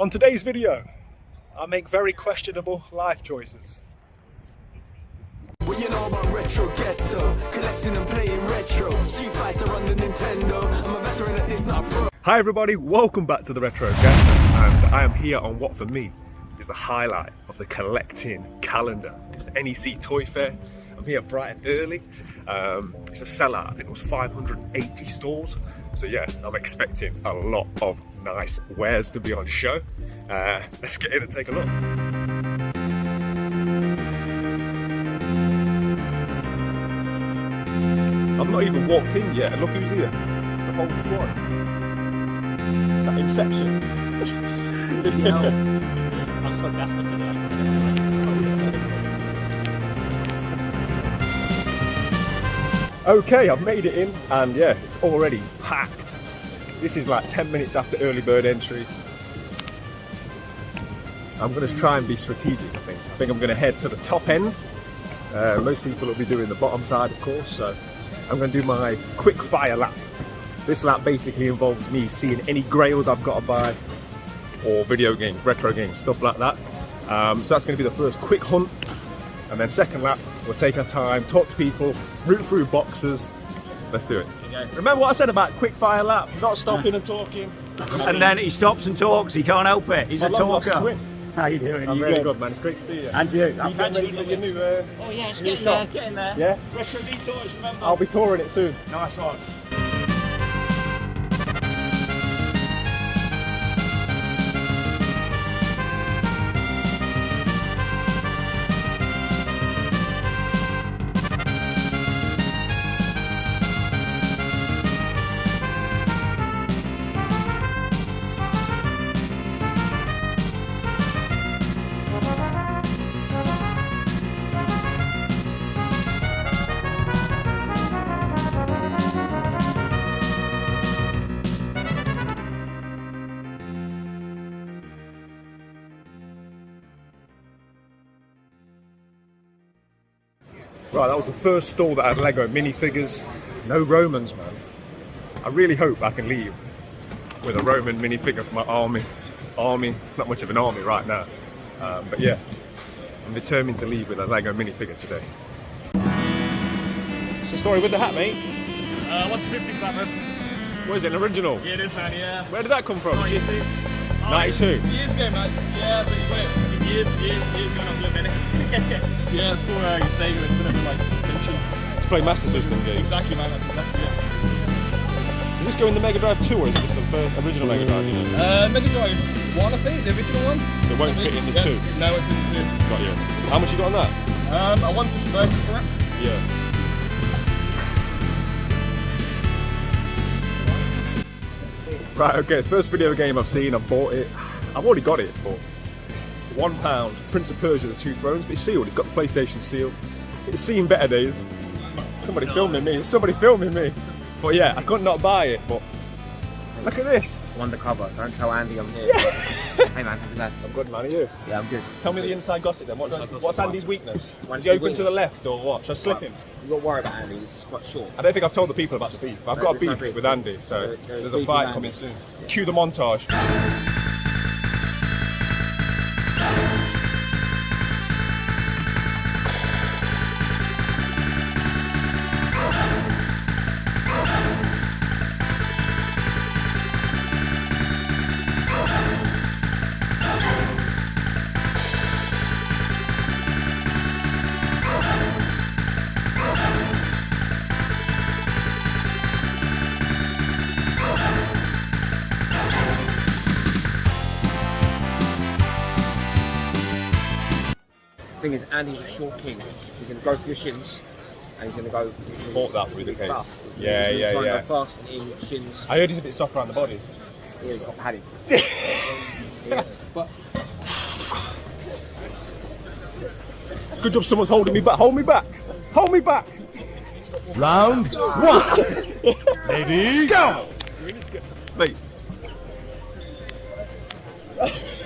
On today's video, I make very questionable life choices. What you know about retro ghetto, collecting and playing retro, Street Fighter on the Nintendo, I'm a veteran at this, not a pro. Hi everybody, welcome back to the Retro Gang, and I am here on what for me is the highlight of the collecting calendar. It's the NEC Toy Fair. I'm here bright and early. It's a sellout, I think it was 580 stalls. So yeah, I'm expecting a lot of nice wares to be on show. Let's get in and take a look. I've not even walked in yet, and look who's here. The whole squad. It's like Inception. I'm so desperate today. Okay, I've made it in, and yeah, it's already packed. This is like 10 minutes after early bird entry. I'm going to try and be strategic, I think. I think I'm going to head to the top end. Most people will be doing the bottom side, of course, so I'm going to do my quick fire lap. This lap basically involves me seeing any grails I've got to buy, or video games, retro games, stuff like that. So that's going to be the first quick hunt. And then second lap, we'll take our time, talk to people, root through boxes. Let's do it. Remember what I said about quick fire lap? Not stopping and talking. And then he stops and talks, he can't help it. He's a talker. How you doing? I'm really good, man. It's great to see you. And you? You getting ready for your new, Oh yeah, it's getting there, getting there. Yeah? Retro Detours, remember? I'll be touring it soon. Nice one. Right, that was the first stall that had Lego minifigures. No Romans, man. I really hope I can leave with a Roman minifigure for my army. It's not much of an army right now. But yeah, I'm determined to leave with a Lego minifigure today. What's the story with the hat, mate? What's the 50 Batman? What is it, an original? Yeah, it is, man, yeah. Where did that come from? Oh, you see? 92? Years ago, man. Yeah, but years ago, I'm living it. Yeah, it's for your Sega, it's sort of like distinction. To play Master System games. Exactly, man, that's exactly it. Does this go in the Mega Drive 2 or is it just the first, original Mega Drive? You know? Mega Drive 1, I think, the original one. So it won't fit in the 2? No, it fits in the 2. Got you. How much you got on that? I wanted 30 for it. Yeah. Right, okay, first video game I've seen, I've bought it. I've already got it for £1. Prince of Persia, The Two Thrones, but it's sealed, it's got the PlayStation seal. It's seen better days. Somebody filming me, But yeah, I could not buy it, but look at this. I'm undercover, don't tell Andy I'm here. Hey man, how's it going? I'm good, man, are you? Yeah, I'm good. Tell me the inside gossip then, what's Andy's weakness? Why Is he don't you open to the win? left or what? Should I slip him? You got to worry about Andy, he's quite short. I don't think I've told the people about the beef. I've got a there's no beef beef. with Andy, so there's a beef fight with coming Andy. soon. Cue the montage. The thing is, Andy's a short king. He's going to go for your shins, and he's going to go. Thought that would be the case. Fast. He's gonna, Yeah, he's yeah, gonna try yeah. and go fast in shins. I heard he's a bit soft around the body. Yeah, he's got padding. Yeah, but It's a good job someone's holding me back. Hold me back. Hold me back. Round one. Ready, go! Mate.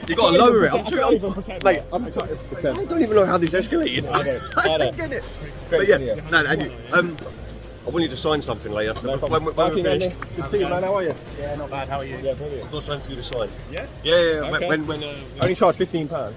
You gotta lower it. I can't even pretend. Mate, I can't even pretend. I don't even know how this escalated. I don't. I don't get it. Great But yeah, video. no, I want you to sign something later. So No when problem. we're Barking, Andy. finished, Good to see you, man. How are you? Yeah, not bad. How are you? Yeah, brilliant. I've got something for you to sign. Yeah? Yeah, yeah. Okay. When Only charge £15.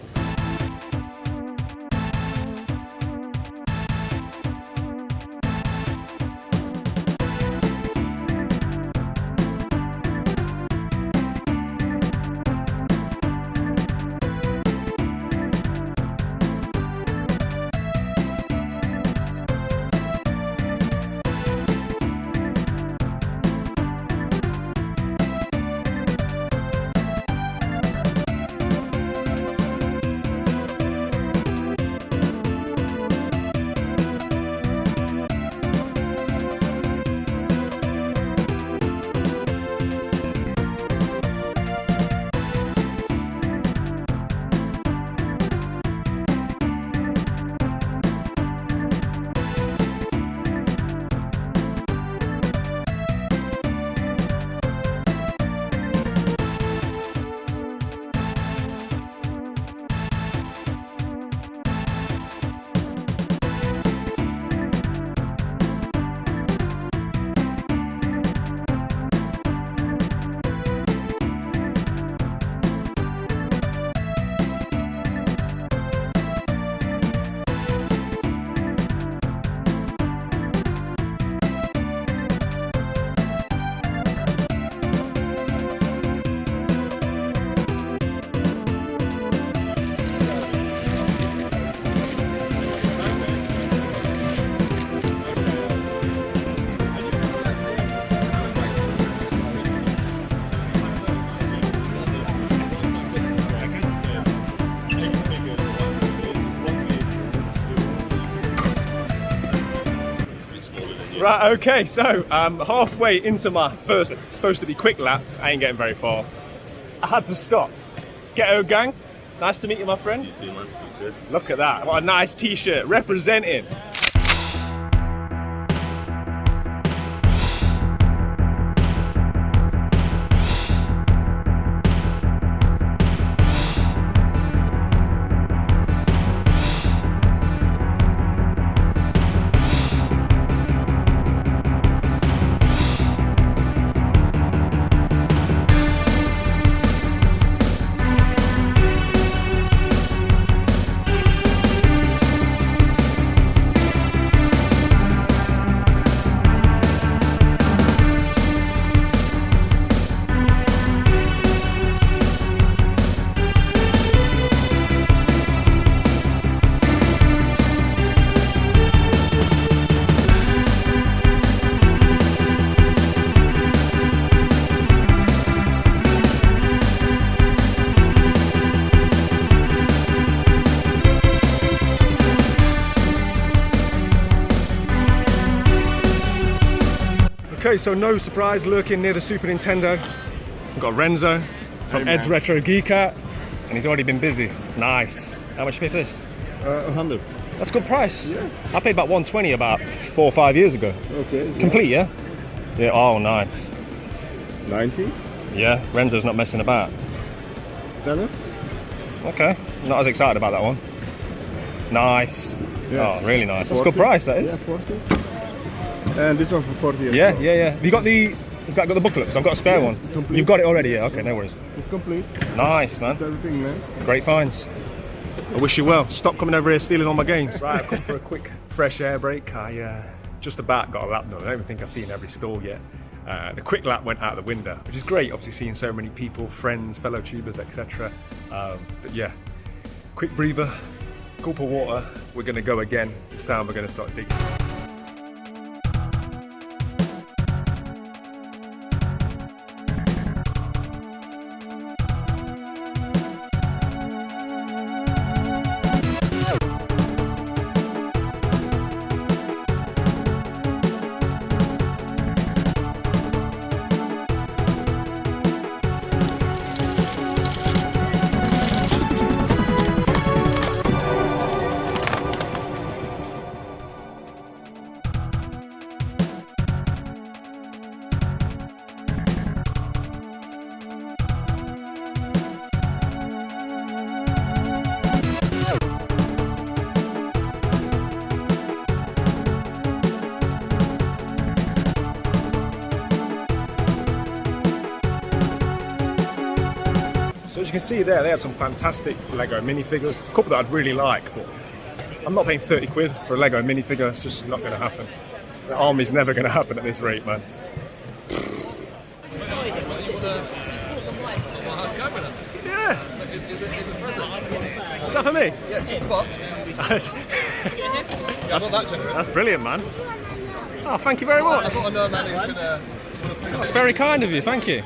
Right, okay, so halfway into my first, supposed to be quick lap, I ain't getting very far. I had to stop. Ghetto gang, nice to meet you, my friend. You too, man. You too. Look at that, what a nice t-shirt, representing. Okay, so no surprise, lurking near the Super Nintendo. We've got Renzo from Ed's Retro Geek Out, and he's already been busy. Nice. How much you pay for this? 100. That's a good price. Yeah. I paid about 120 about 4 or 5 years ago. Okay. Complete, yeah? Yeah, oh, nice. 90. Yeah, Renzo's not messing about. Tenner. Okay, not as excited about that one. Nice. Yeah. Oh, really nice. That's a 40. good price, that is. Yeah, 40. And this one for 40 as Yeah, well. yeah, yeah. Have you got the, has that got the booklet? 'Cause I've got a spare Yeah, one. it's complete. You've got it already, yeah? Okay, no worries. It's complete. Nice, man. It's everything, man. Great finds. I wish you well. Stop coming over here stealing all my games. Right, I've come for a quick fresh air break. I just about got a lap done. I don't even think I've seen every stall yet. The quick lap went out the window, which is great, obviously seeing so many people, friends, fellow tubers, etc. But yeah, quick breather, gulp of water. We're going to go again. This time we're going to start digging. you can see there, they had some fantastic Lego minifigures, a couple that I'd really like, but I'm not paying 30 quid for a Lego minifigure. It's just not going to happen. The army's never going to happen at this rate, man. Yeah. Is that for me? That's brilliant, man. Oh, thank you very much. That's very kind of you, thank you.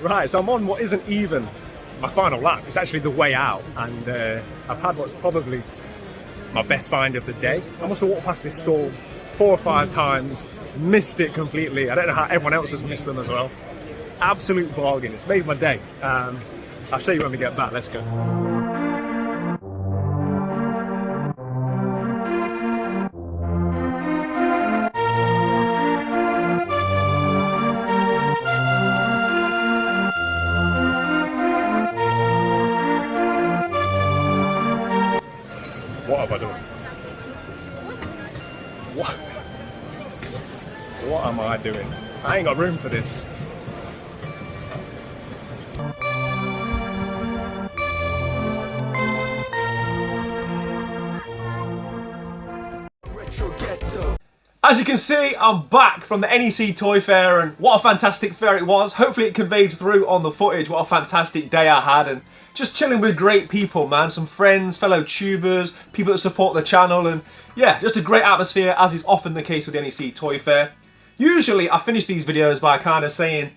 Right, so I'm on what isn't even my final lap. It's actually the way out, and I've had what's probably my best find of the day. I must have walked past this stall 4 or 5 times, missed it completely. I don't know how everyone else has missed them as well. Absolute bargain. It's made my day. I'll show you when we get back. Let's go. What have I done? What am I doing? I ain't got room for this. As you can see, I'm back from the NEC Toy Fair, and what a fantastic fair it was. Hopefully it conveyed through on the footage what a fantastic day I had, and just chilling with great people, man. Some friends, fellow tubers, people that support the channel, and yeah, just a great atmosphere, as is often the case with the NEC Toy Fair. Usually I finish these videos by kind of saying,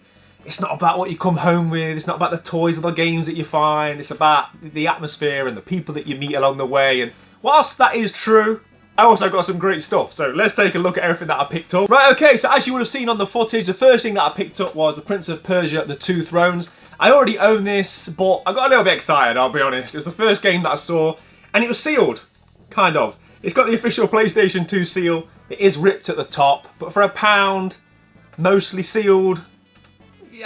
it's not about what you come home with, it's not about the toys or the games that you find, it's about the atmosphere and the people that you meet along the way. And whilst that is true, I also got some great stuff, so let's take a look at everything that I picked up. Right, okay, so as you would have seen on the footage, the first thing that I picked up was the Prince of Persia: The Two Thrones. I already own this, but I got a little bit excited, I'll be honest. It was the first game that I saw, and it was sealed, kind of. It's got the official PlayStation 2 seal. It is ripped at the top, but for £1, mostly sealed,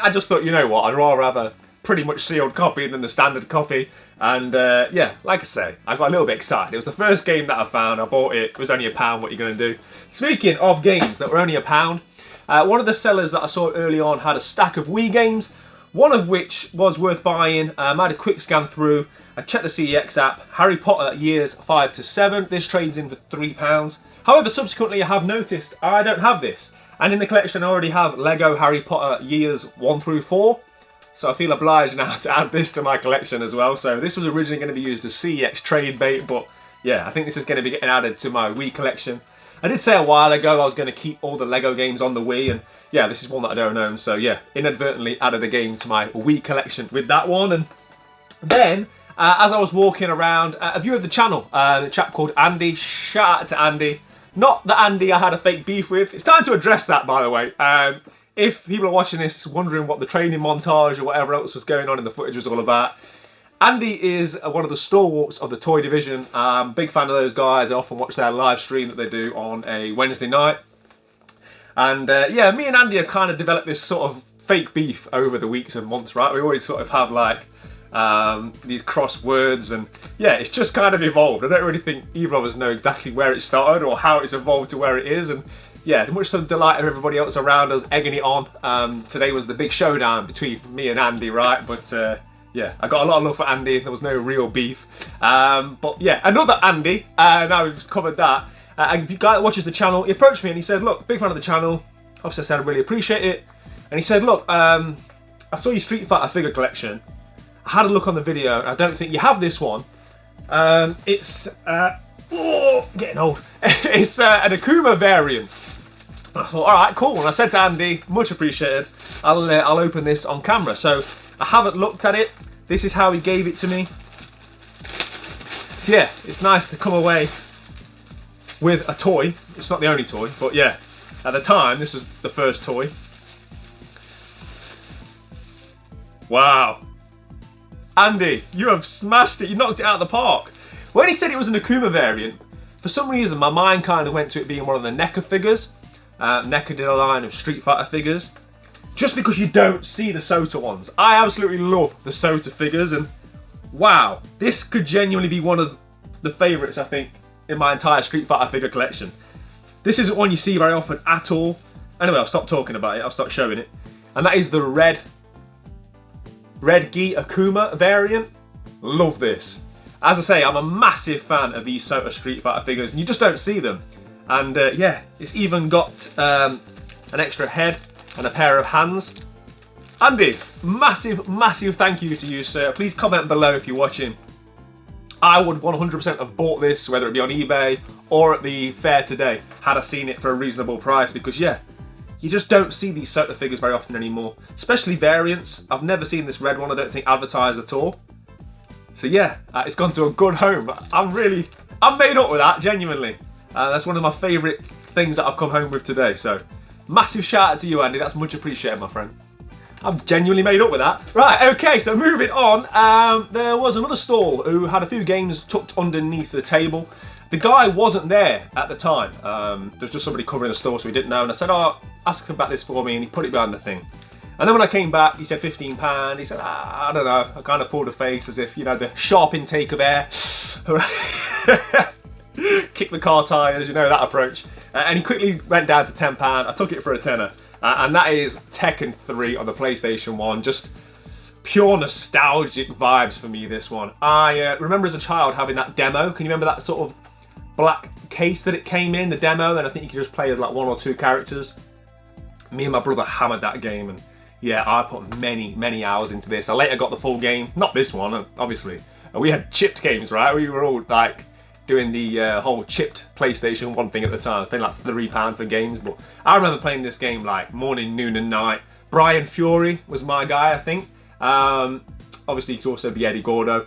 I just thought, you know what, I'd rather have a pretty much sealed copy than the standard copy. And yeah, like I say, I got a little bit excited. It was the first game that I found. I bought it. It was only £1. What are you going to do? Speaking of games that were only £1, one of the sellers that I saw early on had a stack of Wii games, one of which was worth buying. I had a quick scan through. I checked the CEX app. Harry Potter years 5 to 7. This trades in for £3. However, subsequently I have noticed I don't have this. And in the collection I already have Lego Harry Potter years 1 through 4. So I feel obliged now to add this to my collection as well. So this was originally going to be used as CEX trade bait, but yeah, I think this is going to be getting added to my Wii collection. I did say a while ago I was going to keep all the Lego games on the Wii, and yeah, this is one that I don't own. So yeah, inadvertently added a game to my Wii collection with that one. And then, as I was walking around, a viewer of the channel, a chap called Andy, shout out to Andy. Not the Andy I had a fake beef with. It's time to address that, by the way. If people are watching this wondering what the training montage or whatever else was going on in the footage was all about, Andy is one of the stalwarts of the toy division. Big fan of those guys. I often watch their live stream that they do on a Wednesday night. And yeah, me and Andy have kind of developed this sort of fake beef over the weeks and months, right? We always sort of have like these cross words, and yeah, it's just kind of evolved. I don't really think either of us know exactly where it started or how it's evolved to where it is. And yeah, much to the delight of everybody else around us egging it on. Today was the big showdown between me and Andy, right? But yeah, I got a lot of love for Andy. There was no real beef. But yeah, another Andy. Now we've covered that. And if you guy that watches the channel, he approached me and he said, look, big fan of the channel. Obviously I said I really appreciate it. And he said, look, I saw your Street Fighter figure collection. I had a look on the video, and I don't think you have this one. It's, oh, getting old. It's an Akuma variant. I thought, all right, cool. And I said to Andy, much appreciated, I'll open this on camera. So I haven't looked at it. This is how he gave it to me. So yeah, it's nice to come away with a toy. It's not the only toy, but yeah, At the time, this was the first toy. Wow. Andy, you have smashed it. You knocked it out of the park. When he said it was an Akuma variant, for some reason my mind kind of went to it being one of the NECA figures. NECA did a line of Street Fighter figures. Just because you don't see the Sota ones. I absolutely love the Sota figures, and wow, this could genuinely be one of the favourites, I think, in my entire Street Fighter figure collection. This isn't one you see very often at all. Anyway, I'll stop talking about it, I'll stop showing it. And that is the Red Gi Akuma variant. Love this. As I say, I'm a massive fan of these Sota Street Fighter figures, and you just don't see them. And yeah, it's even got an extra head and a pair of hands. Andy, massive thank you to you, sir. Please comment below if you're watching. I would 100% have bought this, whether it be on eBay or at the fair today, had I seen it for a reasonable price, because yeah, you just don't see these Sota figures very often anymore, especially variants. I've never seen this red one, I don't think, advertised at all. So yeah, it's gone to a good home. I'm made up with that, genuinely. That's one of my favourite things that I've come home with today, so massive shout out to you, Andy, that's much appreciated, my friend. I'm genuinely made up with that. Right, okay, so moving on, there was another stall who had a few games tucked underneath the table. The guy wasn't there at the time. There was just somebody covering the store, so he didn't know, and I said, oh, ask him about this for me, and he put it behind the thing. And then when I came back, he said £15. He said, I don't know. I kind of pulled a face as if, you know, the sharp intake of air. Kick the car tyres, you know, that approach. And he quickly went down to £10. I took it for a tenner. And that is Tekken 3 on the PlayStation 1. Just pure nostalgic vibes for me, this one. I remember as a child having that demo. Can you remember that sort of black case that it came in, the demo? And I think you could just play as like 1 or 2 characters. Me and my brother hammered that game, and yeah, I put many hours into this. I later got the full game, not this one, obviously. We had chipped games, right? We were all like doing the whole chipped PlayStation 1 thing at the time. I was paying like £3 for games, but I remember playing this game like morning, noon and night. Brian Fury was my guy, I think. Obviously you could also be Eddie Gordo.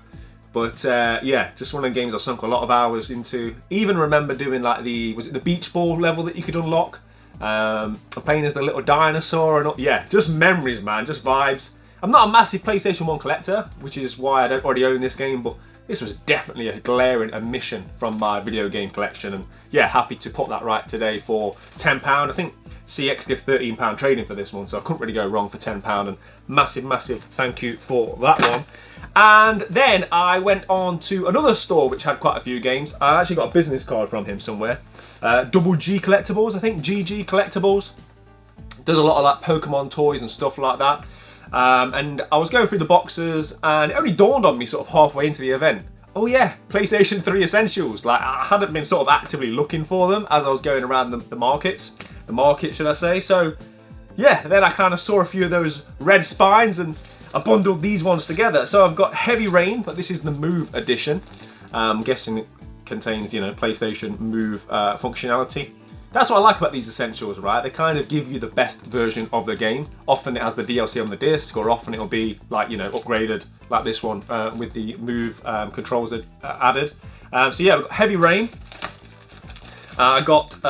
But yeah, just one of the games I sunk a lot of hours into. Even remember doing like was it the beach ball level that you could unlock? Playing as the little dinosaur, and yeah, just memories, man, just vibes. I'm not a massive PlayStation 1 collector, which is why I don't already own this game, but this was definitely a glaring omission from my video game collection, and yeah, happy to put that right today for £10. I think CX did £13 trading for this one, so I couldn't really go wrong for £10, and massive thank you for that one. And then I went on to another store which had quite a few games. I actually got a business card from him somewhere. Double G Collectibles, I think, GG Collectibles. Does a lot of like Pokemon toys and stuff like that. And I was going through the boxes, and it only dawned on me sort of halfway into the event. Oh yeah, PlayStation 3 Essentials. Like, I hadn't been sort of actively looking for them as I was going around the market should I say. So yeah, then I kind of saw a few of those red spines, and I bundled these ones together. So I've got Heavy Rain, but this is the Move edition. I'm guessing it contains, you know, PlayStation Move functionality. That's what I like about these Essentials, right? They kind of give you the best version of the game. Often it has the DLC on the disc, or often it'll be like, you know, upgraded like this one with the Move controls added. So yeah, I've got Heavy Rain. I got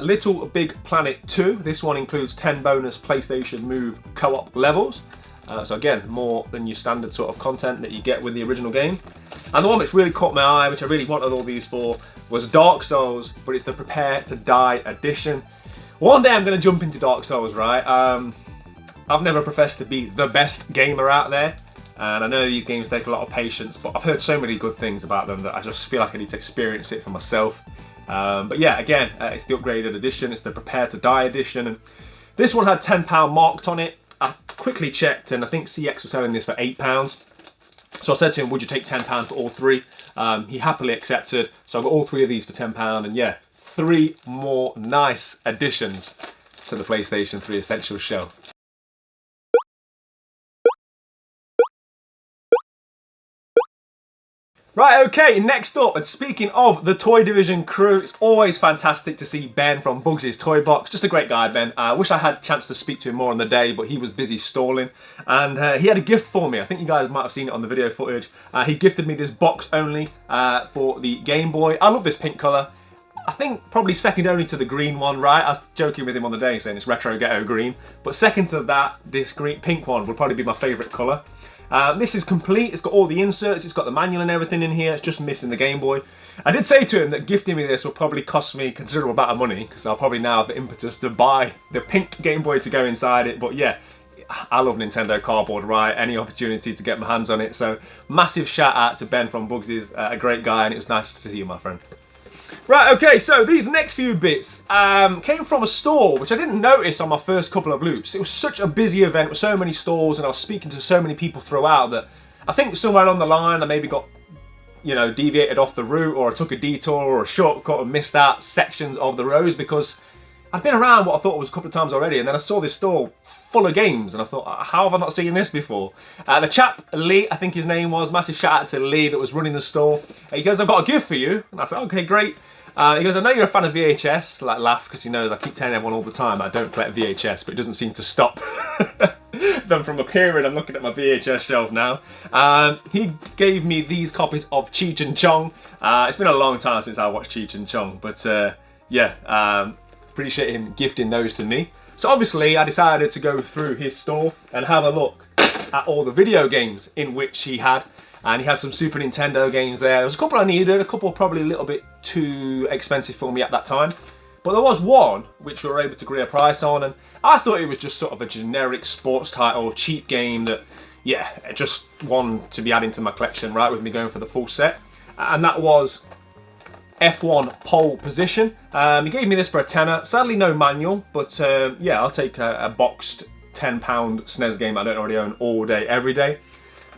Little Big Planet 2. This one includes 10 bonus PlayStation Move co-op levels. So again, more than your standard sort of content that you get with the original game. And the one which really caught my eye, which I really wanted all these for, was Dark Souls, but it's the Prepare to Die edition. One day I'm going to jump into Dark Souls, right? I've never professed to be the best gamer out there, and I know these games take a lot of patience, but I've heard so many good things about them that I just feel like I need to experience it for myself. But yeah, again, it's the upgraded edition, it's the Prepare to Die edition, and this one had £10 marked on it. I quickly checked, and I think CX was selling this for £8. So I said to him, would you take £10 for all 3? He happily accepted, so I got all 3 of these for £10, and yeah, 3 more nice additions to the PlayStation 3 Essentials shelf. Right, okay, next up, and speaking of the Toy Division crew, it's always fantastic to see Ben from Bugs' Toy Box. Just a great guy, Ben. I wish I had a chance to speak to him more on the day, but he was busy stalling. And he had a gift for me. I think you guys might have seen it on the video footage. He gifted me this box only for the Game Boy. I love this pink colour. I think probably second only to the green one, right? I was joking with him on the day saying it's Retro Ghetto green. But second to that, this pink one would probably be my favourite colour. This is complete, it's got all the inserts, it's got the manual and everything in here, it's just missing the Game Boy. I did say to him that gifting me this will probably cost me a considerable amount of money, because I'll probably now have the impetus to buy the pink Game Boy to go inside it, but yeah, I love Nintendo cardboard, right? Any opportunity to get my hands on it, so massive shout out to Ben from Bugsy's, a great guy, and it was nice to see you, my friend. Right, okay, so these next few bits came from a store which I didn't notice on my first couple of loops. It was such a busy event with so many stores, and I was speaking to so many people throughout that I think somewhere along the line I maybe got, you know, deviated off the route, or I took a detour or a shortcut and missed out sections of the roads, because I'd been around what I thought was a couple of times already, and then I saw this store full of games, and I thought, how have I not seen this before? The chap, Lee, I think his name was, massive shout out to Lee that was running the store. He goes, I've got a gift for you. And I said, okay, great. He goes, I know you're a fan of VHS, like laugh, because he knows I keep telling everyone all the time I don't collect VHS, but it doesn't seem to stop them from appearing. I'm looking at my VHS shelf now. He gave me these copies of Cheech and Chong. It's been a long time since I watched Cheech and Chong, but yeah, appreciate him gifting those to me. So obviously I decided to go through his store and have a look at all the video games in which he had. And he had some Super Nintendo games there. There was a couple I needed, a couple probably a little bit too expensive for me at that time. But there was one which we were able to agree a price on, and I thought it was just sort of a generic sports title, cheap game that, yeah, just one to be adding to my collection, right, with me going for the full set. And that was F1 Pole Position. He gave me this for a tenner. Sadly no manual, but yeah, I'll take a boxed £10 SNES game I don't already own all day, every day.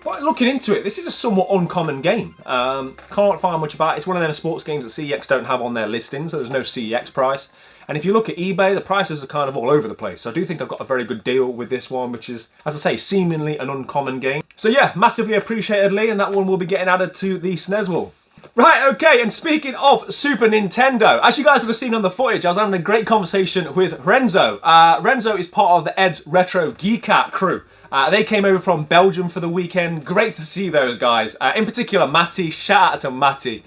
But looking into it, this is a somewhat uncommon game. Can't find much about it. It's one of them sports games that CEX don't have on their listings, so there's no CEX price. And if you look at eBay, the prices are kind of all over the place. So I do think I've got a very good deal with this one, which is, as I say, seemingly an uncommon game. So yeah, massively appreciated, Lee, and that one will be getting added to the SNES wall. Right, okay, and speaking of Super Nintendo, as you guys have seen on the footage, I was having a great conversation with Renzo. Renzo is part of the Ed's Retro Geek Out crew. They came over from Belgium for the weekend. Great to see those guys. In particular, Matty. Shout out to Matty.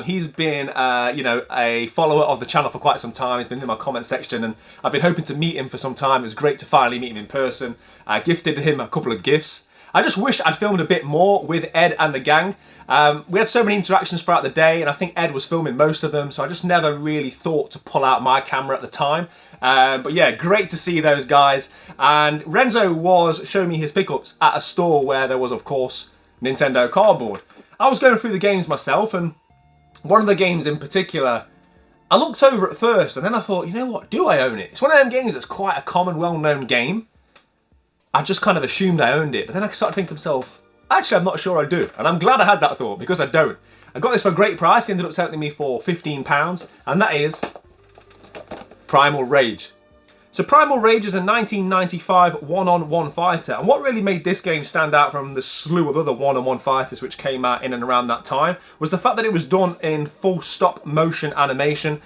He's been, you know, a follower of the channel for quite some time. He's been in my comment section, and I've been hoping to meet him for some time. It was great to finally meet him in person. I gifted him a couple of gifts. I just wish I'd filmed a bit more with Ed and the gang. We had so many interactions throughout the day, and I think Ed was filming most of them, so I just never really thought to pull out my camera at the time. But yeah, great to see those guys. And Renzo was showing me his pickups at a store where there was, of course, Nintendo cardboard. I was going through the games myself, and one of the games in particular, I looked over at first, and then I thought, you know what, do I own it? It's one of them games that's quite a common, well-known game. I just kind of assumed I owned it, but then I started thinking to myself, actually I'm not sure I do, and I'm glad I had that thought, because I don't. I got this for a great price. He ended up selling me for £15, and that is Primal Rage. So Primal Rage is a 1995 one-on-one fighter, and what really made this game stand out from the slew of other one-on-one fighters which came out in and around that time was the fact that it was done in full stop motion animation.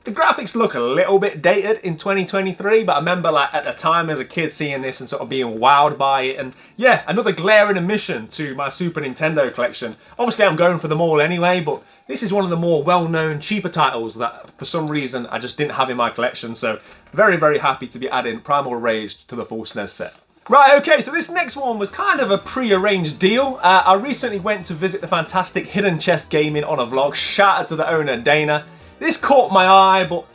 The graphics look a little bit dated in 2023, but I remember like at the time as a kid seeing this and sort of being wowed by it, and yeah, another glaring omission to my Super Nintendo collection. Obviously I'm going for them all anyway, but this is one of the more well-known, cheaper titles that for some reason I just didn't have in my collection, so very, very happy to be adding Primal Rage to the full SNES set. Right, okay, so this next one was kind of a pre-arranged deal. I recently went to visit the fantastic Hidden Chest Gaming on a vlog. Shout out to the owner, Dana. This caught my eye, but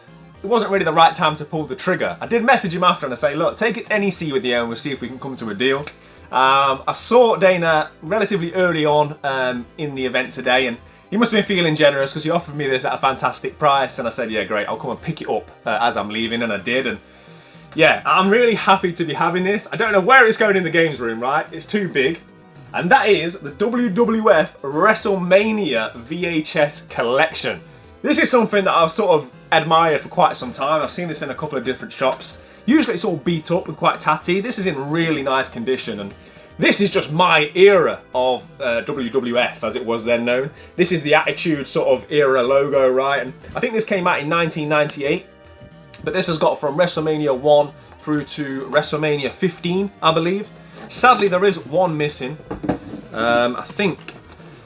it wasn't really the right time to pull the trigger. I did message him after and I say, look, take it to NEC with you and we'll see if we can come to a deal. I saw Dana relatively early on in the event today, and he must have been feeling generous because he offered me this at a fantastic price, and I said, yeah, great, I'll come and pick it up as I'm leaving, and I did. And yeah, I'm really happy to be having this. I don't know where it's going in the games room, right? It's too big. And that is the WWF WrestleMania VHS collection. This is something that I've sort of admired for quite some time. I've seen this in a couple of different shops. Usually it's all beat up and quite tatty. This is in really nice condition, and this is just my era of WWF as it was then known. This is the Attitude sort of era logo, right? And I think this came out in 1998, but this has got from WrestleMania 1 through to WrestleMania 15, I believe. Sadly, there is one missing. I think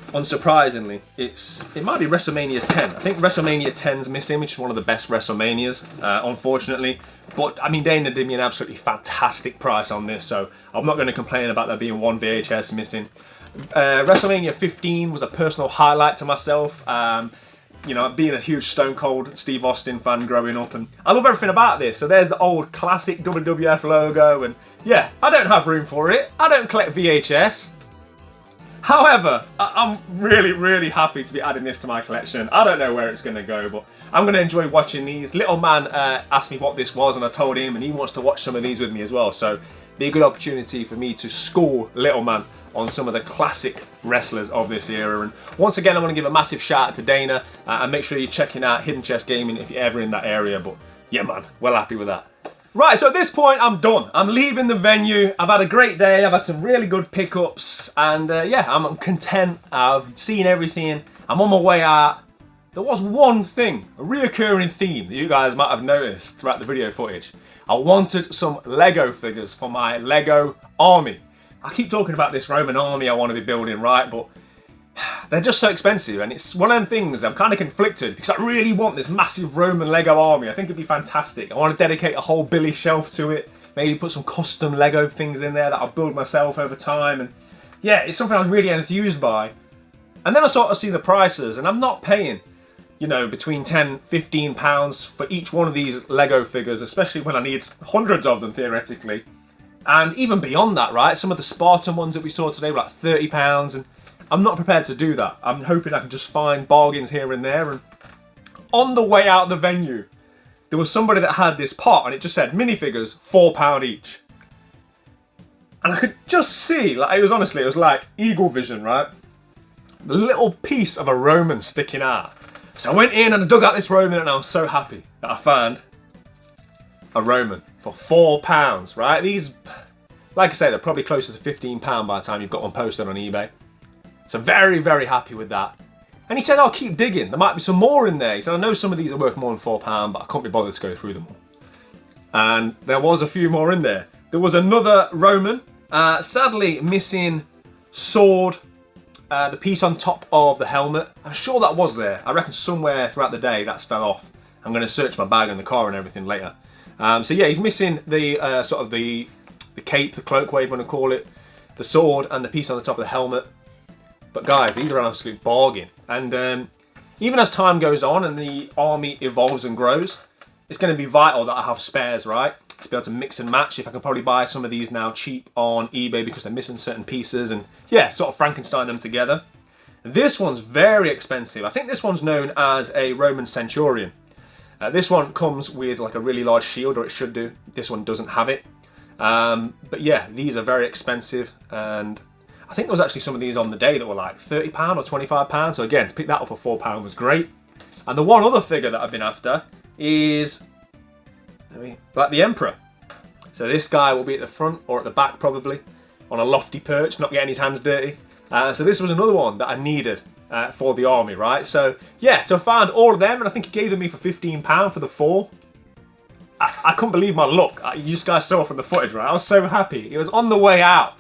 unsurprisingly, it might be WrestleMania 10. I think WrestleMania 10's missing, which is one of the best WrestleManias, unfortunately. But I mean, Dana did me an absolutely fantastic price on this, so I'm not going to complain about there being one VHS missing. WrestleMania 15 was a personal highlight to myself. You know, being a huge Stone Cold Steve Austin fan growing up, and I love everything about this. So there's the old classic WWF logo, and yeah, I don't have room for it. I don't collect VHS. However, I'm really, really happy to be adding this to my collection. I don't know where it's going to go, but I'm going to enjoy watching these. Little man asked me what this was, and I told him, and he wants to watch some of these with me as well. So be a good opportunity for me to school Little man on some of the classic wrestlers of this era. And once again, I want to give a massive shout out to Dana, and make sure you're checking out Hidden Chest Gaming if you're ever in that area. But yeah, man, well happy with that. Right, so at this point, I'm done. I'm leaving the venue. I've had a great day. I've had some really good pickups. And yeah, I'm content. I've seen everything. I'm on my way out. There was one thing, a reoccurring theme that you guys might have noticed throughout the video footage. I wanted some Lego figures for my Lego army. I keep talking about this Roman army I want to be building, right? But they're just so expensive, and it's one of them things I'm kind of conflicted because I really want this massive Roman Lego army. I think it'd be fantastic. I want to dedicate a whole Billy shelf to it. Maybe put some custom Lego things in there that I'll build myself over time. And yeah, it's something I'm really enthused by. And then I sort of see the prices, and I'm not paying, you know, between £10, £15 for each one of these Lego figures, especially when I need hundreds of them theoretically. And even beyond that, right? Some of the Spartan ones that we saw today were like £30, and I'm not prepared to do that. I'm hoping I can just find bargains here and there. And on the way out the venue, there was somebody that had this pot, and it just said minifigures, £4 each. And I could just see, like, it was like Eagle Vision, right? The little piece of a Roman sticking out. So I went in and I dug out this Roman, and I was so happy that I found a Roman for £4, right? These, like I say, they're probably closer to £15 by the time you've got one posted on eBay. So very, very happy with that. And he said, I'll keep digging. There might be some more in there. He said, I know some of these are worth more than £4, but I can't be bothered to go through them all. And there was a few more in there. There was another Roman, sadly missing sword, the piece on top of the helmet. I'm sure that was there. I reckon somewhere throughout the day that's fell off. I'm going to search my bag and the car and everything later. So yeah, he's missing the sort of the cape, the cloak, whatever you want to call it, the sword, and the piece on the top of the helmet. But guys, these are an absolute bargain. And even as time goes on and the army evolves and grows, it's going to be vital that I have spares, right? To be able to mix and match. If I can probably buy some of these now cheap on eBay because they're missing certain pieces, and yeah, sort of Frankenstein them together. This one's very expensive. I think this one's known as a Roman Centurion. This one comes with like a really large shield, or it should do. This one doesn't have it. But yeah, these are very expensive, and I think there was actually some of these on the day that were like £30 or £25. So again, to pick that up for £4 was great. And the one other figure that I've been after is like the Emperor. So this guy will be at the front or at the back probably, on a lofty perch, not getting his hands dirty. So this was another one that I needed for the army, right? So yeah, to find all of them, and I think he gave them me for £15 for the 4. I couldn't believe my luck. You guys saw from the footage, right? I was so happy. It was on the way out.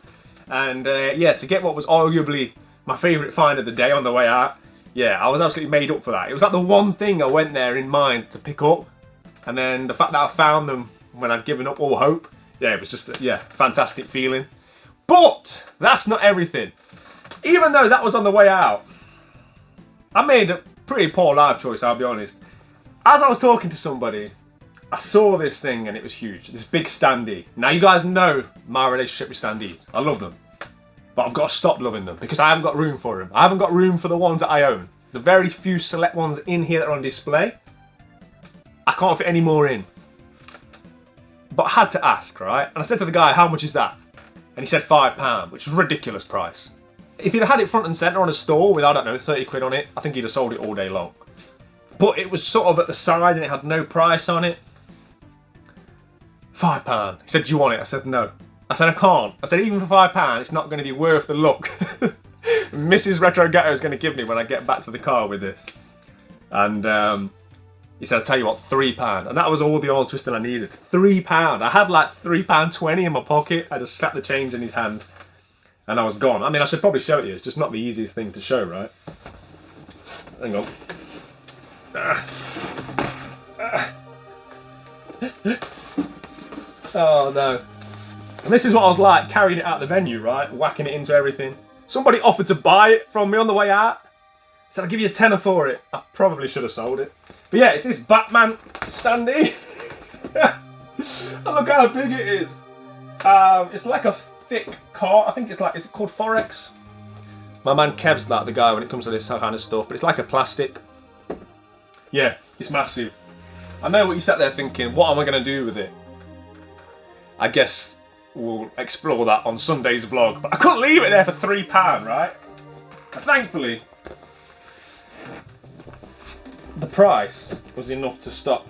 And yeah, to get what was arguably my favourite find of the day on the way out, yeah, I was absolutely made up for that. It was like the one thing I went there in mind to pick up. And then the fact that I found them when I'd given up all hope, yeah, it was just a fantastic feeling. But that's not everything. Even though that was on the way out, I made a pretty poor life choice, I'll be honest. As I was talking to somebody, I saw this thing and it was huge. This big standee. Now you guys know my relationship with standees. I love them. But I've got to stop loving them because I haven't got room for them. I haven't got room for the ones that I own. The very few select ones in here that are on display, I can't fit any more in. But I had to ask, right? And I said to the guy, how much is that? And he said £5, which is a ridiculous price. If he'd have had it front and centre on a store with, I don't know, 30 quid on it, I think he'd have sold it all day long. But it was sort of at the side and it had no price on it. £5. He said, do you want it? I said, no. I said, I can't. I said, even for £5, it's not going to be worth the look Mrs. Retro Ghetto is going to give me when I get back to the car with this. And he said, I'll tell you what, £3. And that was all the oil twisting I needed. £3. I had like £3.20 in my pocket. I just slapped the change in his hand. and I was gone. I mean, I should probably show it to you. It's just not the easiest thing to show, right? Hang on. Oh no. And this is what I was like, carrying it out the venue, right? Whacking it into everything. Somebody offered to buy it from me on the way out. Said, I'll give you a tenner for it. I probably should have sold it. But yeah, it's this Batman standee. Look how big it is. It's like a thick car. I think it's like, is it called Forex? My man Kev's like the guy when it comes to this kind of stuff, but it's like a plastic. Yeah, it's massive. I know what you sat there thinking, what am I going to do with it? I guess we'll explore that on Sunday's vlog, but I couldn't leave it there for £3, right? And thankfully, the price was enough to stop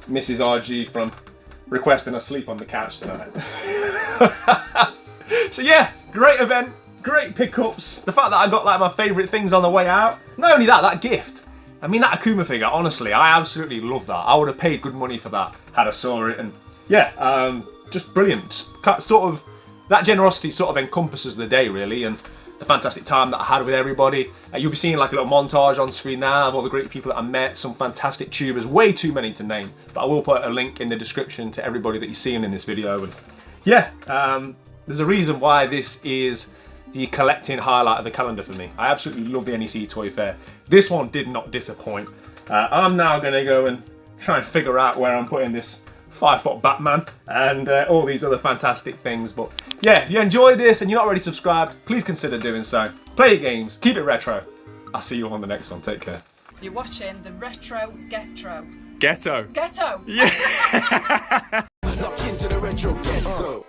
Mrs. RG from requesting a sleep on the couch tonight. So yeah, great event, great pickups. The fact that I got like my favourite things on the way out. Not only that, that gift. I mean, that Akuma figure, honestly, I absolutely love that. I would have paid good money for that had I saw it, and yeah, just brilliant. Sort of, that generosity sort of encompasses the day really, and the fantastic time that I had with everybody. You'll be seeing like a little montage on screen now of all the great people that I met, some fantastic tubers, way too many to name, but I will put a link in the description to everybody that you're seeing in this video. And yeah, there's a reason why this is the collecting highlight of the calendar for me. I absolutely love the NEC Toy Fair. This one did not disappoint. I'm now going to go and try and figure out where I'm putting this 5-foot Batman and all these other fantastic things. But yeah, if you enjoyed this and you're not already subscribed, please consider doing so. Play your games, keep it retro. I'll see you on the next one. Take care. You're watching the Retro Ghetto. Ghetto. Ghetto! Yeah. Lock into the retro ghetto.